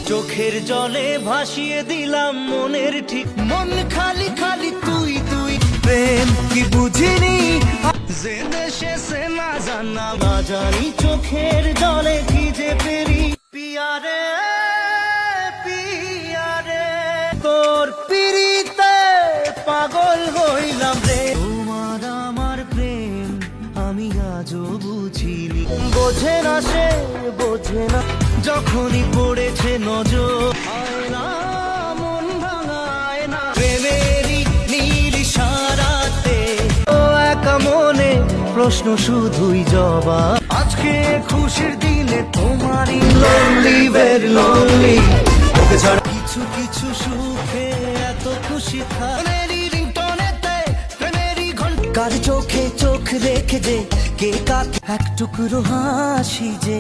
চোখের জলে ভাসিয়ে দিলাম মনের ঠিক, মন খালি খালি তুই তুই। প্রেম কি বুঝিনি যে দেশে সে না জানা, না জানি চোখের জলে কি যে পেরি। পিয়ারে পিয়ারে তোর পিরিতে পাগল হইলাম রে। তোমার আমার প্রেম আমি আজও বুঝিনি, বোঝে না সে বোঝে না, যখনই পড়েছে নজর আয়না মন ভাঙায় না। প্রেমেরই নীল ইশারাতে ও একা মনে প্রশ্ন শুধুই জবাব। আজকে খুশির দিনে তোমারই lonely very lonely, ওকে ছাড়া কিছু কিছু সুখে এত খুশি থাকি। রিংটনেতে প্রেমেরই ঘন্টা, কার চোখে চোখ রেখে যে কে কাকে এক টুকরো হাসি যে।